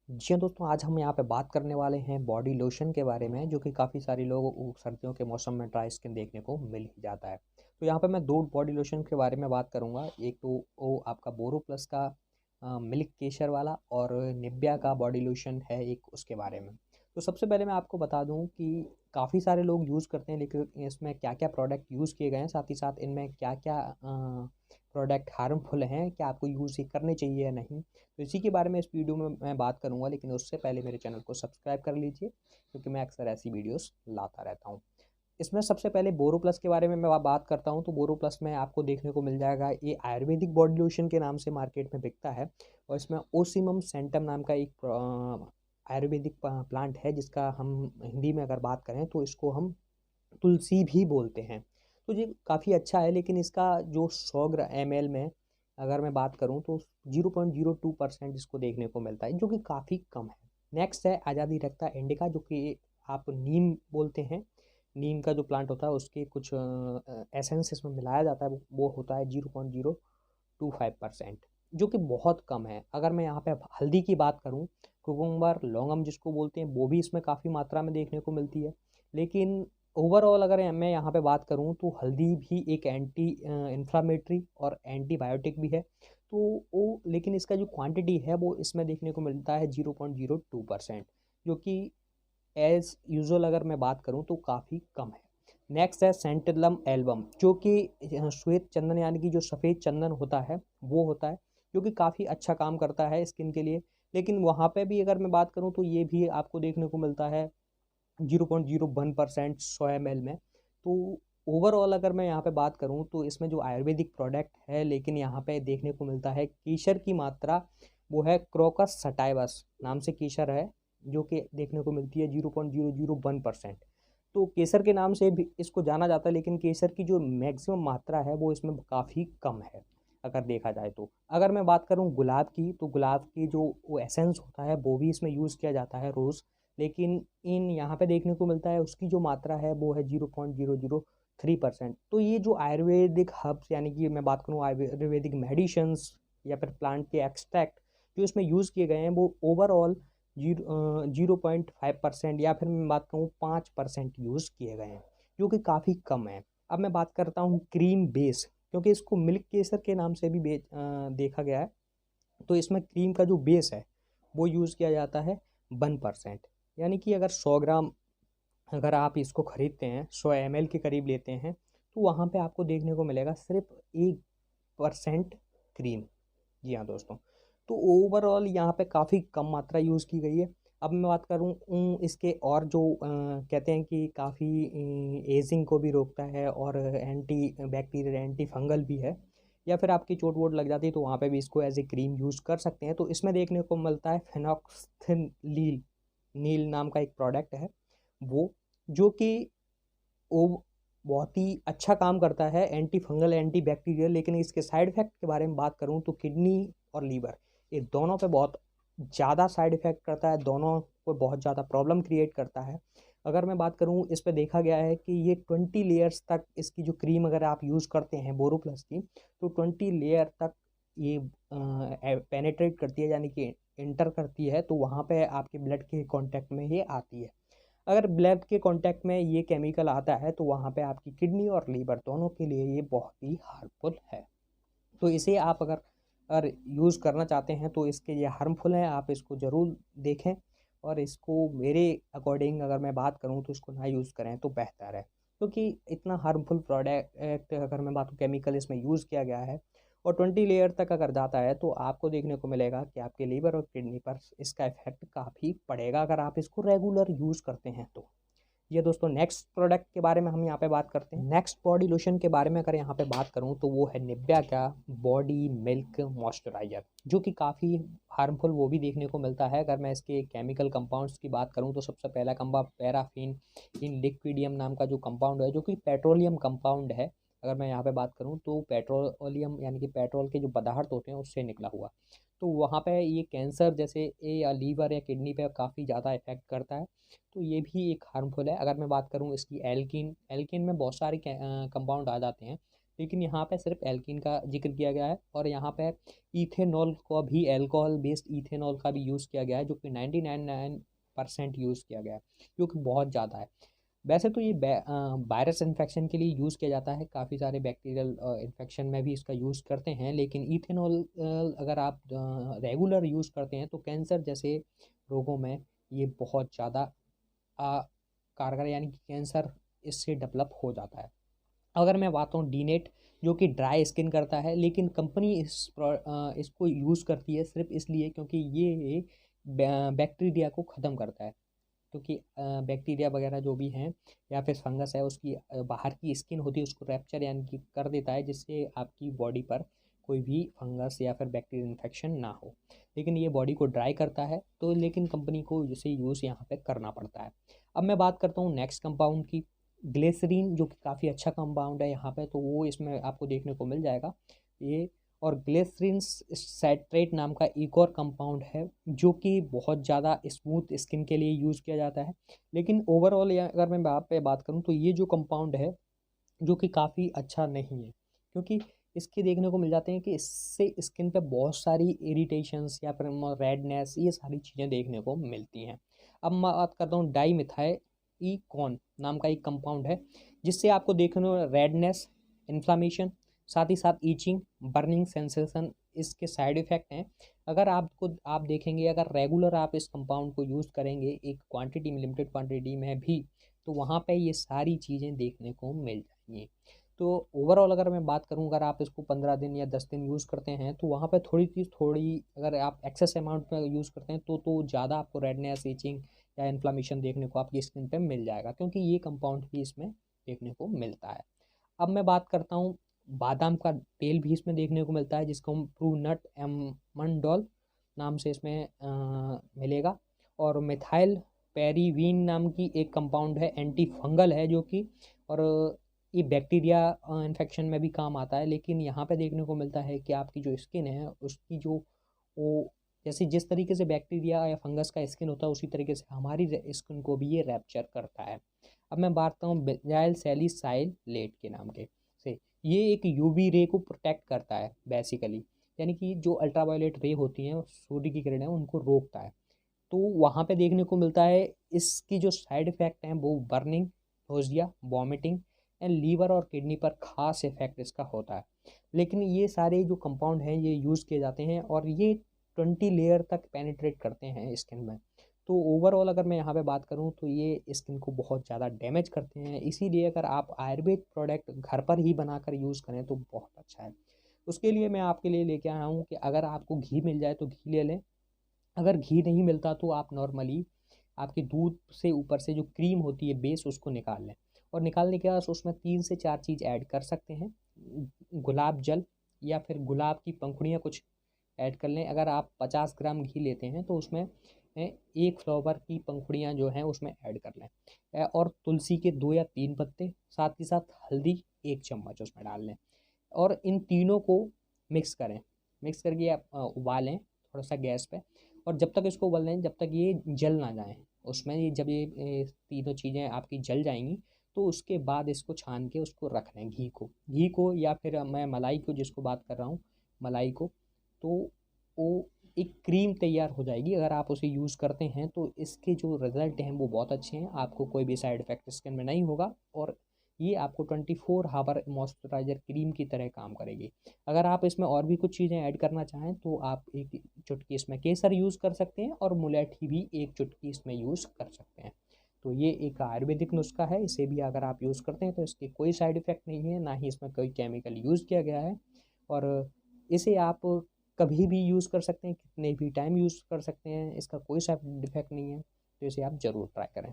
जी हाँ दोस्तों, आज हम यहाँ पे बात करने वाले हैं बॉडी लोशन के बारे में, जो कि काफ़ी सारे लोगों को सर्दियों के मौसम में ड्राई स्किन देखने को मिल ही जाता है। तो यहाँ पे मैं 2 बॉडी लोशन के बारे में बात करूँगा। एक तो वो आपका बोरोप्लस का मिल्क केसर वाला, और निविया का बॉडी लोशन है एक, उसके बारे में। तो सबसे पहले मैं आपको बता दूँ कि काफ़ी सारे लोग यूज़ करते हैं, लेकिन इसमें क्या-क्या प्रोडक्ट यूज़ किए गए हैं, साथ ही साथ इनमें क्या-क्या प्रोडक्ट हार्मफुल हैं, क्या आपको यूज़ ये करने चाहिए या नहीं। तो इसी के बारे में इस वीडियो में मैं बात करूँगा, लेकिन उससे पहले मेरे चैनल को सब्सक्राइब कर लीजिए, क्योंकि मैं अक्सर ऐसी वीडियोस लाता रहता हूँ। इसमें सबसे पहले बोरोप्लस के बारे में मैं बात करता हूँ, तो बोरोप्लस में आपको देखने को मिल जाएगा, ये आयुर्वेदिक बॉडी लोशन के नाम से मार्केट में बिकता है। और इसमें ओसिमम सेंटम नाम का एक आयुर्वेदिक प्लांट है, जिसका हम हिंदी में अगर बात करें तो इसको हम तुलसी भी बोलते हैं। तो ये काफ़ी अच्छा है, लेकिन इसका जो 100 ml में अगर मैं बात करूँ तो 0.02% इसको देखने को मिलता है, जो कि काफ़ी कम है। नेक्स्ट है आज़ादी रक्ता इंडिका, जो कि आप नीम बोलते हैं। नीम का जो प्लांट होता है उसके कुछ एसेंस इसमें मिलाया जाता है, वो होता है 0.025%, जो कि बहुत कम है। अगर मैं यहाँ पे हल्दी की बात करूँ, कुकुम्बर लौंगम जिसको बोलते हैं, वो भी इसमें काफ़ी मात्रा में देखने को मिलती है। लेकिन ओवरऑल अगर मैं यहाँ पे बात करूँ तो हल्दी भी एक एंटी इन्फ्लामेटरी और एंटीबायोटिक भी है। तो वो, लेकिन इसका जो क्वांटिटी है वो इसमें देखने को मिलता है 0.02%, जो कि एज़ यूजुअल अगर मैं बात करूँ तो काफ़ी कम है। नेक्स्ट है सेंटिलम एल्बम, जो कि श्वेत चंदन यानी कि जो सफ़ेद चंदन होता है वो होता है, जो कि काफ़ी अच्छा काम करता है स्किन के लिए। लेकिन वहाँ पे भी अगर मैं बात करूँ तो ये भी आपको देखने को मिलता है 0.01% 100 ml में। तो ओवरऑल अगर मैं यहाँ पे बात करूँ तो इसमें जो आयुर्वेदिक प्रोडक्ट है, लेकिन यहाँ पे देखने को मिलता है केसर की मात्रा, वो है क्रोकस सटाइवस नाम से केसर है, जो कि देखने को मिलती है 0.001%। तो केसर के नाम से भी इसको जाना जाता है, लेकिन केसर की जो मैक्सिमम मात्रा है वो इसमें काफ़ी कम है अगर देखा जाए तो। अगर मैं बात करूँ गुलाब की, तो गुलाब की जो वो एसेंस होता है वो भी इसमें यूज़ किया जाता है रोज़, लेकिन इन यहाँ पे देखने को मिलता है उसकी जो मात्रा है वो है 0.003%। तो ये जो आयुर्वेदिक हर्ब्स, यानी कि मैं बात करूँ आयुर्वेदिक मेडिसिन्स या फिर प्लांट के एक्सट्रैक्ट जो इसमें यूज़ किए गए हैं, वो ओवरऑल 0.5% या फिर मैं बात करूँ 5% यूज़ किए गए हैं, जो कि काफ़ी कम है। अब मैं बात करता हूँ क्रीम बेस, क्योंकि इसको मिल्क केसर के नाम से भी देखा गया है। तो इसमें क्रीम का जो बेस है वो यूज़ किया जाता है 1%। यानी कि अगर 100 ग्राम अगर आप इसको खरीदते हैं, 100 ml के करीब लेते हैं, तो वहाँ पे आपको देखने को मिलेगा सिर्फ 1% क्रीम। जी हाँ दोस्तों, तो ओवरऑल यहाँ पे काफ़ी कम मात्रा यूज़ की गई है। अब मैं बात करूँ इसके और जो कहते हैं कि काफ़ी एजिंग को भी रोकता है, और एंटी बैक्टीरियल एंटी फंगल भी है, या फिर आपकी चोट वोट लग जाती है तो वहाँ पे भी इसको एज ए क्रीम यूज़ कर सकते हैं। तो इसमें देखने को मिलता है फेनॉक्सिलिन नील नाम का एक प्रोडक्ट है वो, जो कि वो बहुत ही अच्छा काम करता है, एंटी फंगल एंटी बैक्टीरियल। लेकिन इसके साइड इफ़ेक्ट के बारे में बात करूँ तो किडनी और लीवर, ये दोनों पे बहुत ज़्यादा साइड इफ़ेक्ट करता है, दोनों को बहुत ज़्यादा प्रॉब्लम क्रिएट करता है। अगर मैं बात करूँ, इस पे देखा गया है कि ये 20 लेयर्स तक इसकी जो क्रीम अगर आप यूज़ करते हैं बोरोप्लस की, तो 20 लेयर तक ये पेनेट्रेट करती है, यानी कि एंटर करती है, तो वहाँ पे आपके ब्लड के कॉन्टैक्ट में ये आती है। अगर ब्लड के कांटेक्ट में ये केमिकल आता है तो वहाँ पे आपकी किडनी और लीवर दोनों के लिए ये बहुत ही हार्मफुल है। तो इसे आप अगर यूज़ करना चाहते हैं तो इसके ये हार्मफुल है, आप इसको ज़रूर देखें। और इसको मेरे अकॉर्डिंग अगर मैं बात करूँ तो इसको ना यूज़ करें तो बेहतर है, क्योंकि इतना हार्मफुल प्रोडक्ट अगर मैं बात केमिकल इसमें यूज़ किया गया है, और 20 लेयर तक अगर जाता है, तो आपको देखने को मिलेगा कि आपके लीवर और किडनी पर इसका इफेक्ट काफ़ी पड़ेगा अगर आप इसको रेगुलर यूज़ करते हैं तो। ये दोस्तों, नेक्स्ट प्रोडक्ट के बारे में हम यहाँ पे बात करते हैं। नेक्स्ट बॉडी लोशन के बारे में अगर यहाँ पे बात करूँ तो वो है निविया का बॉडी मिल्क मॉइस्चराइजर, जो कि काफ़ी हार्मफुल वो भी देखने को मिलता है। अगर मैं इसके केमिकल कंपाउंड्स की बात करूँ तो सबसे पहला कंपाउंड पैराफिन इन लिक्विडियम नाम का जो कंपाउंड है, जो कि पेट्रोलियम कंपाउंड है। अगर मैं यहाँ पे बात करूँ तो पेट्रोलियम यानी कि पेट्रोल के जो पदार्थ होते हैं उससे निकला हुआ, तो वहाँ पे ये कैंसर जैसे या लीवर या किडनी पे काफ़ी ज़्यादा इफेक्ट करता है। तो ये भी एक हार्मफुल है। अगर मैं बात करूँ इसकी एल्किन एल्किन में बहुत सारे कंपाउंड आ जाते हैं, लेकिन यहाँ पे सिर्फ एल्कीन का जिक्र किया गया है, और यहाँ पे इथेनॉल को भी, अल्कोहल बेस्ड इथेनॉल का भी यूज़ किया गया है, जो कि 99% यूज़ किया गया है, जो कि बहुत ज़्यादा है। वैसे तो ये वायरस इन्फेक्शन के लिए यूज़ किया जाता है, काफ़ी सारे बैक्टीरियल इन्फेक्शन में भी इसका यूज़ करते हैं, लेकिन इथेनॉल अगर आप रेगुलर यूज़ करते हैं तो कैंसर जैसे रोगों में ये बहुत ज़्यादा कारगर, यानी कि कैंसर इससे डेवलप हो जाता है। अगर मैं बात करूँ डीनेट, जो कि ड्राई स्किन करता है, लेकिन कंपनी इसको यूज़ करती है सिर्फ इसलिए क्योंकि ये बैक्टीरिया को ख़त्म करता है, क्योंकि बैक्टीरिया वगैरह जो भी हैं या फिर फंगस है, उसकी बाहर की स्किन होती है उसको रैप्चर यानी कि कर देता है, जिससे आपकी बॉडी पर कोई भी फंगस या फिर बैक्टीरियल इन्फेक्शन ना हो। लेकिन ये बॉडी को ड्राई करता है, तो लेकिन कंपनी को इसे यूज़ यहाँ पे करना पड़ता है। अब मैं बात करता हूँ नेक्स्ट कंपाउंड की, ग्लिसरीन, जो कि काफ़ी अच्छा कंपाउंड है यहाँ पे, तो वो इसमें आपको देखने को मिल जाएगा ये। और ग्लिसरीन सैट्रेट नाम का एक और कंपाउंड है, जो कि बहुत ज़्यादा स्मूथ स्किन के लिए यूज़ किया जाता है। लेकिन ओवरऑल अगर मैं बात करूँ तो ये जो कंपाउंड है, जो कि काफ़ी अच्छा नहीं है, क्योंकि इसके देखने को मिल जाते हैं कि इससे स्किन पे बहुत सारी इरिटेशंस या फिर रेडनेस, ये सारी चीज़ें देखने को मिलती हैं। अब मैं बात करता हूँ डाई मिथाइल ईकॉन नाम का एक कंपाउंड है, जिससे आपको देखने को रेडनेस, इन्फ्लामेशन, साथ ही साथ ईचिंग, बर्निंग सेंसेशन इसके साइड इफ़ेक्ट हैं। अगर आप देखेंगे, अगर रेगुलर आप इस कंपाउंड को यूज़ करेंगे एक क्वांटिटी में, लिमिटेड क्वांटिटी में भी, तो वहाँ पे ये सारी चीज़ें देखने को मिल जाएंगी। तो ओवरऑल अगर मैं बात करूँ, अगर आप इसको 15 दिन या 10 दिन यूज़ करते हैं, तो वहाँ पे थोड़ी अगर आप एक्सेस अमाउंट में यूज़ करते हैं तो ज़्यादा आपको रेडनेस, इचिंग या इन्फ्लामेशन देखने को आपकी स्किन पे मिल जाएगा, क्योंकि ये कंपाउंड भी इसमें देखने को मिलता है। अब मैं बात करता हूँ, बादाम का तेल भी इसमें देखने को मिलता है, जिसको हम ट्रू नट एमंडोल नाम से इसमें मिलेगा। और मिथाइल पेरीवीन नाम की एक कंपाउंड है, एंटी फंगल है जो कि, और ये बैक्टीरिया इन्फेक्शन में भी काम आता है। लेकिन यहाँ पे देखने को मिलता है कि आपकी जो स्किन है उसकी जो वो, जैसे जिस तरीके से बैक्टीरिया या फंगस का स्किन होता है, उसी तरीके से हमारी स्किन को भी ये रैप्चर करता है। अब मैं बात करता हूँ बेंजाइल सैलिसाइलेट के नाम के से, ये एक यूवी रे को प्रोटेक्ट करता है बेसिकली, यानी कि जो अल्ट्रावायलेट रे होती हैं, सूर्य की किरणें, उनको रोकता है। तो वहाँ पे देखने को मिलता है इसकी जो साइड इफ़ेक्ट हैं वो burning, nausea, vomiting and liver और किडनी पर खास इफेक्ट इसका होता है। लेकिन ये सारे जो कंपाउंड हैं ये यूज़ किए जाते हैं, और ये 20 लेयर तक पेनिट्रेट करते हैं स्किन में। तो ओवरऑल अगर मैं यहाँ पे बात करूँ तो ये स्किन को बहुत ज़्यादा डैमेज करते हैं, इसीलिए अगर आप आयुर्वेद प्रोडक्ट घर पर ही बनाकर यूज़ करें तो बहुत अच्छा है। उसके लिए मैं आपके लिए लेके आया हूँ कि अगर आपको घी मिल जाए तो घी ले लें, अगर घी नहीं मिलता तो आप नॉर्मली आपके दूध से ऊपर से जो क्रीम होती है बेस, उसको निकाल लें, और निकालने के बाद उसमें 3 से 4 चीज़ ऐड कर सकते हैं। गुलाब जल या फिर गुलाब की पंखुड़ियाँ कुछ ऐड कर लें। अगर आप 50 ग्राम घी लेते हैं तो उसमें 1 फ्लावर की पंखुड़ियाँ जो हैं उसमें ऐड कर लें, और तुलसी के 2 या 3 पत्ते, साथ ही साथ हल्दी 1 चम्मच उसमें डाल लें, और इन तीनों को मिक्स करें। मिक्स करके आप उबालें थोड़ा सा गैस पे, और जब तक इसको उबल लें जब तक ये जल ना जाए उसमें, ये जब ये तीनों चीज़ें आपकी जल जाएंगी तो उसके बाद इसको छान के उसको रख लें, घी को या फिर मैं मलाई को जिसको बात कर रहा हूँ, मलाई को, तो वो एक क्रीम तैयार हो जाएगी। अगर आप उसे यूज़ करते हैं तो इसके जो रिज़ल्ट हैं वो बहुत अच्छे हैं, आपको कोई भी साइड इफ़ेक्ट स्किन में नहीं होगा, और ये आपको 24 आवर मॉइस्चराइज़र क्रीम की तरह काम करेगी। अगर आप इसमें और भी कुछ चीज़ें ऐड करना चाहें तो आप एक चुटकी इसमें केसर यूज़ कर सकते हैं, और मुलेठी भी एक चुटकी इसमें यूज़ कर सकते हैं। तो ये एक आयुर्वेदिक नुस्खा है, इसे भी अगर आप यूज़ करते हैं तो इसके कोई साइड इफ़ेक्ट नहीं है, ना ही इसमें कोई केमिकल यूज़ किया गया है, और इसे आप कभी भी यूज़ कर सकते हैं, कितने भी टाइम यूज़ कर सकते हैं, इसका कोई साइड इफ़ेक्ट नहीं है। तो इसे आप ज़रूर ट्राई करें।